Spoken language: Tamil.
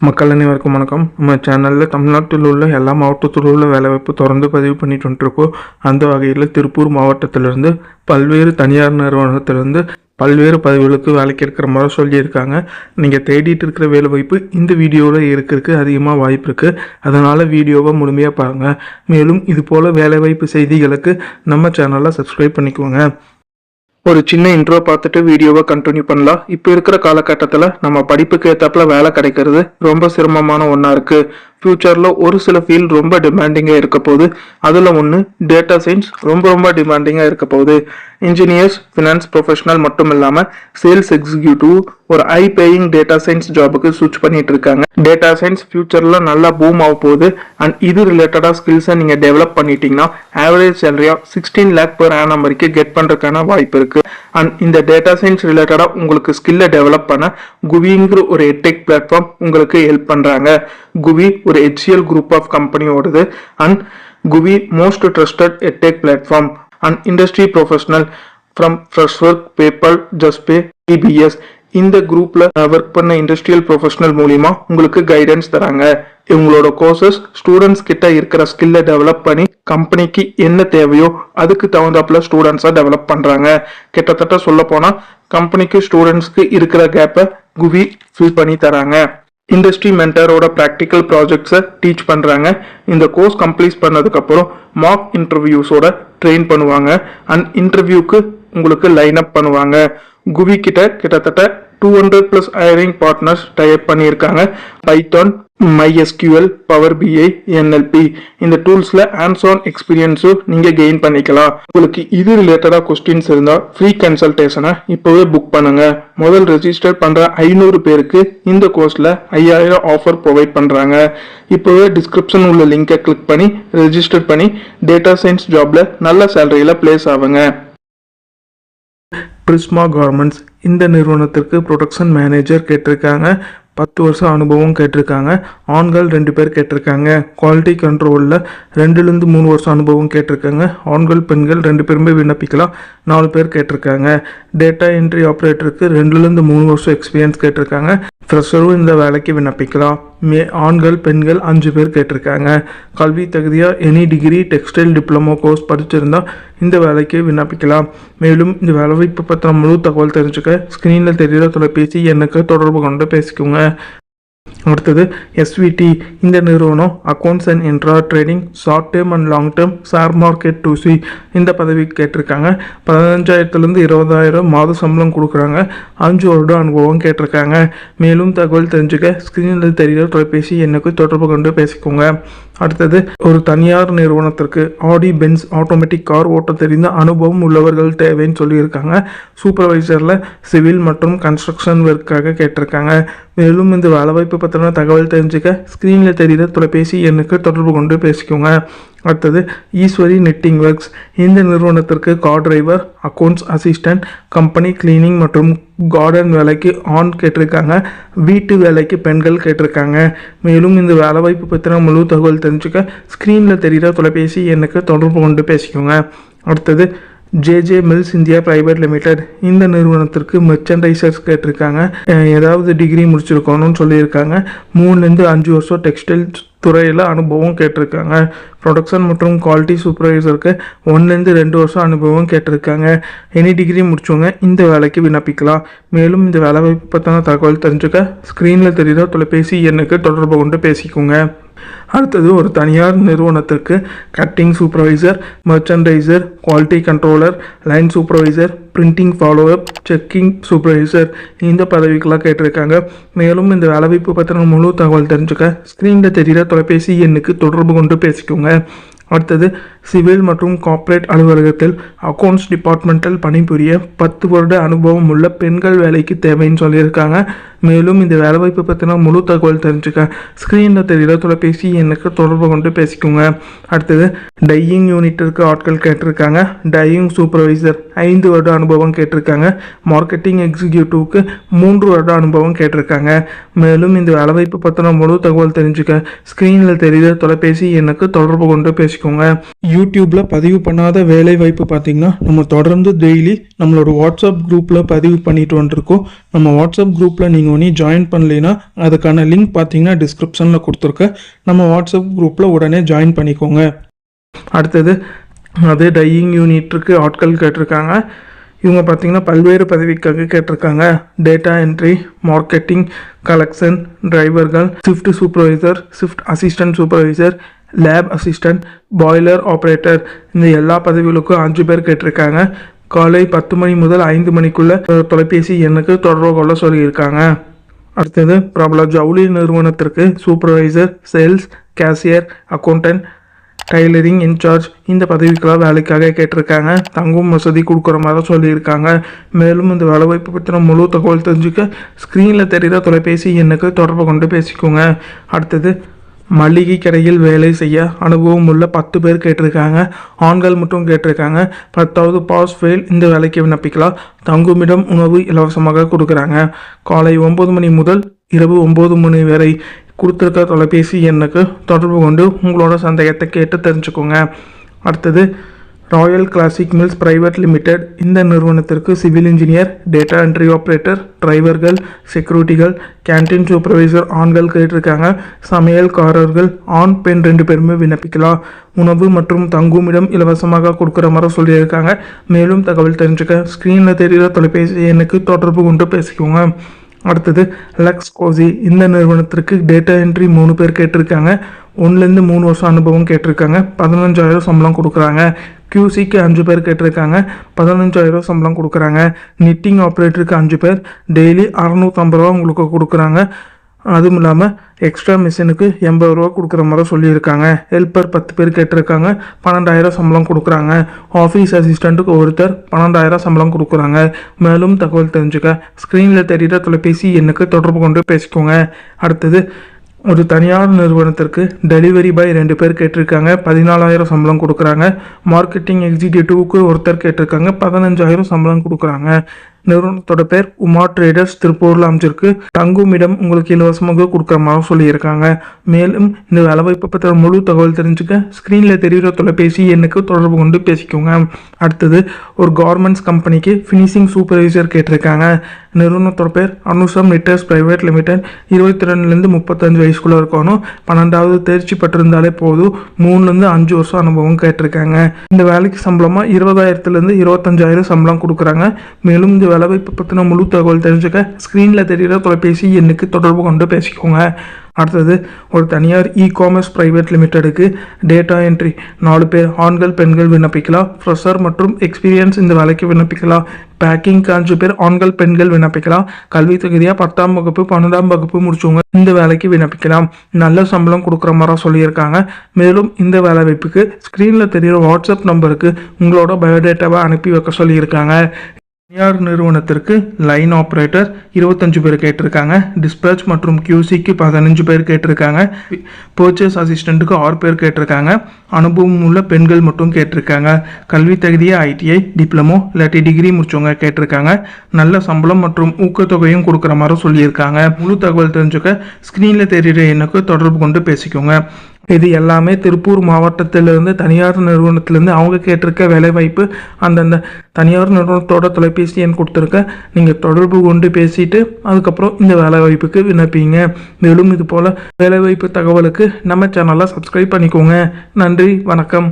மக்கள் அனைவருக்கும் வணக்கம். நம்ம சேனலில் தமிழ்நாட்டில் உள்ள எல்லா மாவட்டத்தில் உள்ள வேலைவாய்ப்பு தொடர்ந்து பதிவு பண்ணிட்டு வந்துருக்கோம். அந்த வகையில் திருப்பூர் மாவட்டத்திலிருந்து பல்வேறு தனியார் நிறுவனத்திலிருந்து பல்வேறு பதவிகளுக்கு வேலைக்கு இருக்கிற மாதிரி சொல்லியிருக்காங்க. நீங்கள் தேடிட்டு இருக்கிற வேலைவாய்ப்பு இந்த வீடியோவில் இருக்கிறதுக்கு அதிகமாக வாய்ப்பு இருக்குது. அதனால் வீடியோவை முழுமையாக பாருங்கள். மேலும் இது போல் வேலைவாய்ப்பு செய்திகளுக்கு நம்ம சேனலை சப்ஸ்கிரைப் பண்ணிக்கோங்க. ஒரு சின்ன இன்ட்ரோ பார்த்துட்டு வீடியோவை கண்டினியூ பண்ணலாம். இப்போ இருக்கிற காலகட்டத்தில் நம்ம படிப்புக்கு ஏற்றாப்புல வேலை கிடைக்கிறது ரொம்ப சிரமமான ஒன்றா இருக்குது. ஃப்யூச்சரில் ஒரு சில ஃபீல்டு ரொம்ப டிமாண்டிங்காக இருக்க போகுது. அதில் ஒன்று டேட்டா சயின்ஸ் ரொம்ப டிமாண்டிங்காக இருக்க போகுது. இன்ஜினியர்ஸ், ஃபினான்ஸ் ப்ரொஃபஷனல் மட்டும் இல்லாமல் சேல்ஸ் எக்ஸிக்யூட்டிவ் ஒரு ஹை பேயிங் டேட்டா சயின்ஸ் ஜாபுக்கு ஸ்விட்ச் பண்ணிட்டு இருக்காங்க. டேட்டா சயின்ஸ் ஃபியூச்சரில் நல்லா பூம் ஆக போகுது. அண்ட் இது ரிலேட்டடாக ஸ்கில்ஸை நீங்கள் டெவலப் பண்ணிட்டீங்கன்னா ஆவரேஜ் சேலரியாக 16 lakh per annum வரைக்கும் கெட் பண்ணுறதுக்கான வாய்ப்பு இருக்குது. அண்ட் இந்த டேட்டா சயின்ஸ் ரிலேட்டடாக உங்களுக்கு ஸ்கில்லை டெவலப் பண்ண குவிங்கிற ஒரு எட்டெக் பிளாட்ஃபார்ம் உங்களுக்கு ஹெல்ப் பண்ணுறாங்க. குவி ஒரு HCL குரூப் ஆஃப் கம்பெனியோடது. And Guvi most trusted edtech platform and industry professional from Freshwork, PayPal, Juspay, TBS இந்த குரூப்ல ஒர்க் பண்ண இண்டஸ்ட்ரியல் ப்ரொஃபஷனல் மூலியமா உங்களுக்கு கைடன்ஸ் தராங்க. இவங்களோட கோர்சஸ் ஸ்டூடெண்ட்ஸ் கிட்ட இருக்கிற ஸ்கில்லை டெவலப் பண்ணி கம்பெனிக்கு என்ன தேவையோ அதுக்கு தகுந்தாப்புல ஸ்டூடெண்ட்ஸை டெவலப் பண்றாங்க. கிட்டத்தட்ட சொல்ல போனா கம்பெனிக்கு ஸ்டூடெண்ட்ஸ்க்கு இருக்கிற கேப்பை குவி ஃபில் பண்ணி தராங்க. இண்டஸ்ட்ரி மென்டரோட ப்ராக்டிக்கல் ப்ராஜெக்ட்ஸை டீச் பண்ணுறாங்க. இந்த கோர்ஸ் கம்ப்ளீட் பண்ணதுக்கப்புறம் மார்க் இன்டர்வியூஸோட ட்ரெயின் பண்ணுவாங்க. அண்ட் இன்டர்வியூக்கு உங்களுக்கு லைன் அப் பண்ணுவாங்க. குவி கிட்டத்தட்ட 200+ ஹையரிங் பார்ட்னர்ஸ் டைப் பண்ணியிருக்காங்க. Python, MySQL, Power BI, NLP இந்த டூல்ஸ்ல ஹேண்ட்ஸ் ஆன் எக்ஸ்பீரியன்ஸும் நீங்க கெயின் பண்ணிக்கலாம். உங்களுக்கு இது ரிலேட்டடா கொஸ்டின்ஸ் இருந்தா ஃப்ரீ கன்சல்டேஷனை இப்போவே புக் பண்ணுங்க. முதல் ரெஜிஸ்டர் பண்ற 500 பேருக்கு இந்த கோர்ஸ்ல 5000 ஆஃபர் ப்ரொவைட் பண்றாங்க. இப்போவே டிஸ்கிரிப்ஷன் உள்ள லிங்கை கிளிக் பண்ணி ரெஜிஸ்டர் பண்ணி டேட்டா சயின்ஸ் ஜாப்ல நல்ல சேலரியில பிளேஸ் ஆகுங்க. பிரிஸ்மா கார்மெண்ட்ஸ் இந்த நிறுவனத்திற்கு ப்ரொடக்ஷன் மேனேஜர் கேட்டிருக்காங்க. 10 வருஷம் அனுபவம் கேட்டிருக்காங்க. ஆண்கள் 2 பேர் கேட்டிருக்காங்க. குவாலிட்டி கண்ட்ரோலில் 2 to 3 வருஷம் அனுபவம் கேட்டிருக்காங்க. ஆண்கள் பெண்கள் 2 பேருமே விண்ணப்பிக்கலாம். 4 பேர் கேட்டிருக்காங்க. டேட்டா என்ட்ரி ஆப்ரேட்டருக்கு 2 to 3 வருஷம் எக்ஸ்பீரியன்ஸ் கேட்டிருக்காங்க. ஃப்ரெஷரும் இந்த வேலைக்கு விண்ணப்பிக்கலாம். ஆண்கள் பெண்கள் 5 பேர் கேட்டிருக்காங்க. கல்வி தகுதியாக any degree textile diploma course படிச்சிருந்தா இந்த வேலைக்கு விண்ணப்பிக்கலாம். மேலும் இந்த வேலைவாய்ப்பு பற்றின முழு தகவல் தெரிஞ்சுக்க ஸ்க்ரீனில் தெரிகிற தொலைபேசி எண்ணுக்கு தொடர்பு கொண்டு பேசிக்கோங்க. அடுத்தது SVT இந்த நிறுவனம் accounts and intra trading short term and long term share market 2C இந்த பதவிக்கு கேட்டிருக்காங்க. 15,000 to 20,000 மாத சம்பளம் கொடுக்குறாங்க. 5 வருடம் அனுபவம் கேட்டிருக்காங்க. மேலும் தகவல் தெரிஞ்சுக்க ஸ்க்ரீனில் தெரிகிற தொலைபேசி எண்ணுக்கு தொடர்பு கொண்டு பேசிக்கோங்க. அடுத்தது ஒரு தனியார் நிறுவனத்திற்கு ஆடி பென்ஸ் ஆட்டோமேட்டிக் கார் ஓட்ட தெரிந்த அனுபவம் உள்ளவர்கள் தேவைன்னு சொல்லியிருக்காங்க. சூப்பர்வைசரில் சிவில் மற்றும் கன்ஸ்ட்ரக்ஷன் ஒர்க்காக கேட்டிருக்காங்க. மேலும் இந்த வேலைவாய்ப்பு பற்றின தகவல் தெரிஞ்சுக்க ஸ்க்ரீனில் தெரிகிற தொலைபேசி எண்ணுக்கு தொடர்பு கொண்டு பேசிக்கோங்க. அடுத்தது ஈஸ்வரி நிட்டிங் ஒர்க்ஸ் இந்த நிறுவனத்திற்கு car driver, accounts assistant, company cleaning மற்றும் கார்டன் வேலைக்கு ஆண் கேட்டிருக்காங்க. வீட்டு வேலைக்கு பெண்கள் கேட்டிருக்காங்க. மேலும் இந்த வேலைவாய்ப்பு பற்றின முழு தகவல் தெரிஞ்சுக்க ஸ்க்ரீனில் தெரிகிற தொலைபேசி எண்ணுக்கு தொடர்பு கொண்டு பேசிக்கோங்க. அடுத்தது JJ mills India private limited இந்த நிறுவனத்திற்கு மெர்ச்சன்டைசர்ஸ் கேட்டிருக்காங்க. ஏதாவது டிகிரி முடிச்சிருக்கணும்னு சொல்லியிருக்காங்க. 3 to 5 வருஷம் டெக்ஸ்டைல் துறையில் அனுபவம் கேட்டிருக்காங்க. ப்ரொடக்ஷன் மற்றும் குவாலிட்டி சூப்பர்வைசருக்கு 1 to 2 வருஷம் அனுபவம் கேட்டிருக்காங்க. எனி டிகிரி முடிச்சவங்க இந்த வேலைக்கு விண்ணப்பிக்கலாம். மேலும் இந்த வேலைவாய்ப்பு பற்றின தகவல் தெரிஞ்சுக்க ஸ்க்ரீனில் தெரிகிற தொலைபேசி எண்ணுக்கு தொடர்பு கொண்டு பேசிக்கோங்க. அடுத்தது ஒரு தனியார் நிறுவனத்திற்கு cutting supervisor, merchandiser, quality controller, line supervisor, printing follow up, checking supervisor இந்த பதவிக்கெல்லாம் கேட்டிருக்காங்க. மேலும் இந்த வேலைவாய்ப்பு பற்றின முழு தகவல் தெரிஞ்சுக்க ஸ்க்ரீனில் தெரிகிற தொலைபேசி எண்ணுக்கு தொடர்பு கொண்டு பேசிக்கோங்க. அடுத்தது சிவில் மற்றும் கார்ப்பரேட் அலுவலகத்தில் அக்கௌண்ட்ஸ் டிபார்ட்மெண்ட்டில் பணிபுரிய 10 வருட அனுபவம் உள்ள பெண்கள் வேலைக்கு தேவைன்னு சொல்லியிருக்காங்க. மேலும் இந்த வேலைவாய்ப்பு பற்றின முழு தகவல் தெரிஞ்சுக்க ஸ்க்ரீனில் தெரிகிற தொலைபேசி எண்ணுக்கு தொடர்பு கொண்டு பேசிக்கோங்க. அடுத்தது டையிங் யூனிட்டிற்கு ஆட்கள் கேட்டிருக்காங்க. டையிங் சூப்பர்வைசர் 5 வருட அனுபவம் கேட்டிருக்காங்க. மார்க்கெட்டிங் எக்ஸிக்யூட்டிவ்க்கு 3 வருட அனுபவம் கேட்டிருக்காங்க. மேலும் இந்த வேலைவாய்ப்பு பற்றின முழு தகவல் தெரிஞ்சுக்க ஸ்க்ரீனில் தெரிகிற தொலைபேசி எண்ணுக்கு தொடர்பு கொண்டு பேசிக்கோங்க. யூடியூப்ல பதிவு பண்ணாத வேலை வாய்ப்பு பார்த்தீங்கன்னா நம்ம தொடர்ந்து டெய்லி நம்மளோட வாட்ஸ்அப் குரூப்ல பதிவு பண்ணிட்டு வந்துருக்கோம். நம்ம வாட்ஸ்அப் குரூப்ல நீங்க நீங்கள் ஒன்றும் ஜாயின் பண்ணலைன்னா அதுக்கான லிங்க் பார்த்தீங்கன்னா டிஸ்கிரிப்ஷனில் கொடுத்துருக்கேன். நம்ம வாட்ஸ்அப் குரூப்பில் உடனே ஜாயின் பண்ணிக்கோங்க. அடுத்தது அதே டையிங் யூனிட்டுக்கு ஆட்கள் கேட்டிருக்காங்க. இவங்க பார்த்தீங்கன்னா பல்வேறு பதவிக்காக கேட்டிருக்காங்க. டேட்டா என்ட்ரி, மார்க்கெட்டிங், கலெக்ஷன், டிரைவர்கள், shift supervisor, shift assistant supervisor, lab assistant, boiler operator, இந்த எல்லா பதவிகளுக்கும் 5 பேர் கேட்டிருக்காங்க. காலை 10 மணி முதல் 5 மணிக்குள்ள தொலைபேசி எண்ணுக்கு தொடர்பு கொள்ள சொல்லியிருக்காங்க. அடுத்தது பிரபல ஜவுளி நிறுவனத்திற்கு supervisor, sales, cashier, accountant, tailoring incharge இந்த பதவிக்கெல்லாம் வேலைக்காக கேட்டிருக்காங்க. தங்கும் வசதி கொடுக்குற மாதிரி சொல்லியிருக்காங்க. மேலும் இந்த வேலைவாய்ப்பு பற்றின முழு தகவல் தெரிஞ்சுக்க ஸ்க்ரீனில் தெரிகிற தொலைபேசி எண்ணுக்கு தொடர்பு கொண்டு பேசிக்கோங்க. அடுத்தது மளிகை கடையில் வேலை செய்ய அனுபவம் உள்ள 10 பேர் கேட்டிருக்காங்க. ஆண்கள் மட்டும் கேட்டிருக்காங்க. 10வது பாஸ் ஃபெயில் இந்த வேலைக்கு விண்ணப்பிக்கலாம். தங்குமிடம், உணவு இலவசமாக கொடுக்குறாங்க. காலை 9 மணி முதல் இரவு 9 மணி வரை கொடுத்துருக்க தொலைபேசி எண்ணுக்கு தொடர்பு கொண்டு உங்களோட சந்தேகத்தை கேட்டு தெரிஞ்சுக்கோங்க. அடுத்தது Royal classic mills private limited இந்த நிறுவனத்திற்கு civil engineer, data entry operator, டிரைவர்கள், செக்யூரிட்டிகள், கேன்டீன் சூப்பர்வைசர் ஆண்கள் கேட்டிருக்காங்க. சமையல்காரர்கள் ஆண் பெண் 2 பேருமே விண்ணப்பிக்கலாம். உணவு மற்றும் தங்குமிடம் இலவசமாக கொடுக்குற மாதிரி சொல்லியிருக்காங்க. மேலும் தகவல் தெரிஞ்சுக்க ஸ்க்ரீனில் தெரிகிற தொலைபேசி எண்ணுக்கு தொடர்பு கொண்டு பேசிக்கோங்க. அடுத்தது லக்ஸ் கோசி இந்த நிறுவனத்திற்கு டேட்டா என்ட்ரி 3 பேர் கேட்டிருக்காங்க. 1லேருந்து 3 வருஷம் அனுபவம் கேட்டிருக்காங்க. 15,000 சம்பளம் கொடுக்குறாங்க. QCக்கு 5 பேர் கேட்டிருக்காங்க. 15,000 சம்பளம் கொடுக்குறாங்க. நிட்டிங் ஆப்ரேட்டருக்கு 5 பேர், டெய்லி 650 ரூபா உங்களுக்கு கொடுக்குறாங்க. அதுவும் இல்லாமல் எக்ஸ்ட்ரா மிஷினுக்கு 80 ரூபா கொடுக்குற மாதிரி சொல்லியிருக்காங்க. ஹெல்ப்பர் 10 பேர் கேட்டிருக்காங்க. 12,000 சம்பளம் கொடுக்குறாங்க. ஆஃபீஸ் அசிஸ்டண்ட்டுக்கு ஒருத்தர் 12,000 சம்பளம் கொடுக்குறாங்க. மேலும் தகவல் தெரிஞ்சுக்க ஸ்க்ரீனில் தெரிகிற தொலைபேசி எண்ணுக்கு தொடர்பு கொண்டு பேசிக்கோங்க. அடுத்தது ஒரு தனியார் நிறுவனத்திற்கு டெலிவரி பாய் 2 பேர் கேட்டிருக்காங்க. 14,000 சம்பளம் கொடுக்குறாங்க. மார்க்கெட்டிங் எக்ஸிக்யூட்டிவ்க்கு ஒருத்தர் கேட்டிருக்காங்க. 15,000 சம்பளம் கொடுக்குறாங்க. நிறுவனத்தோட பேர் உமா ட்ரேடர்ஸ், திருப்பூரில் அமைச்சிருக்கு. தங்குமிடம் உங்களுக்கு இலவசமாக கொடுக்குற மாதிரி சொல்லியிருக்காங்க. மேலும் இந்த வேலைவாய்ப்பை பற்றின முழு தகவல் தெரிஞ்சுக்க ஸ்க்ரீனில் தெரிகிற தொலைபேசி எண்ணுக்கு தொடர்பு கொண்டு பேசிக்கோங்க. அடுத்தது ஒரு கார்மெண்ட்ஸ் கம்பெனிக்கு ஃபினிஷிங் சூப்பர்வைசர் கேட்டிருக்காங்க. நிறுவனத்தோட பேர் அனுசம் நிட்டர்ஸ் பிரைவேட் லிமிடெட். 22லேருந்து 35 வயசுக்குள்ளே இருக்கணும். 12வது தேர்ச்சி பெற்றிருந்தாலே போதும். 3லேருந்து 5 வருஷம் அனுபவம் கேட்டிருக்காங்க. இந்த வேலைக்கு சம்பளமாக 20,000லேருந்து 25,000 சம்பளம் கொடுக்குறாங்க. மேலும் இந்த வேலைவாய்ப்பு பற்றின முழு தகவல் தெரிஞ்சுக்க ஸ்க்ரீனில் தெரிகிற தொலைபேசி எண்ணுக்கு தொடர்பு கொண்டு பேசிக்கோங்க. அடுத்தது ஒரு தனியார் காமர்ஸ் பிரைவேட் லிமிடெடுக்கு டேட்டா என்ட்ரி 4 பேர் ஆண்கள் பெண்கள் விண்ணப்பிக்கலாம். ஃப்ரெஷர் மற்றும் எக்ஸ்பீரியன்ஸ் இந்த வேலைக்கு விண்ணப்பிக்கலாம். பேக்கிங் 5 பேர் ஆண்கள் பெண்கள் விண்ணப்பிக்கலாம். கல்வி தகுதியாக 10ஆம் வகுப்பு 12ஆம் வகுப்பு முடிச்சவங்க இந்த வேலைக்கு விண்ணப்பிக்கலாம். நல்ல சம்பளம் கொடுக்குற மாதிரி சொல்லியிருக்காங்க. மேலும் இந்த வேலை வாய்ப்புக்கு ஸ்க்ரீனில் தெரிகிற வாட்ஸ்அப் நம்பருக்கு உங்களோட பயோடேட்டாவை அனுப்பி வைக்க சொல்லியிருக்காங்க. தனியார் நிறுவனத்திற்கு லைன் ஆப்ரேட்டர் 25 பேர் கேட்டிருக்காங்க. டிஸ்பேச் மற்றும் QCக்கு 15 பேர் கேட்டிருக்காங்க. பர்ச்சேஸ் அசிஸ்டண்ட்டுக்கு 6 பேர் கேட்டிருக்காங்க. அனுபவம் உள்ள பெண்கள் மட்டும் கேட்டிருக்காங்க. கல்வி தகுதியை ITI, டிப்ளமோ இல்லாட்டி டிகிரி முடிச்சவங்க கேட்டிருக்காங்க. நல்ல சம்பளம் மற்றும் ஊக்கத்தொகையும் கொடுக்குற மாதிரி சொல்லியிருக்காங்க. முழு தகவல் தெரிஞ்சுக்க ஸ்க்ரீனில் தெரிகிற எண்ணுக்கு தொடர்பு கொண்டு பேசிக்கோங்க. இது எல்லாமே திருப்பூர் மாவட்டத்திலிருந்து தனியார் நிறுவனத்திலேருந்து அவங்க கேட்டிருக்க வேலைவாய்ப்பு. அந்தந்த தனியார் நிறுவனத்தோட தொலைபேசி எண் கொடுத்துருக்க நீங்கள் தொடர்பு கொண்டு பேசிட்டு அதுக்கப்புறம் இந்த வேலைவாய்ப்புக்கு விண்ணப்பிங்க. மேலும் இது போல் வேலைவாய்ப்பு தகவலுக்கு நம்ம சேனலை சப்ஸ்கிரைப் பண்ணிக்கோங்க. நன்றி, வணக்கம்.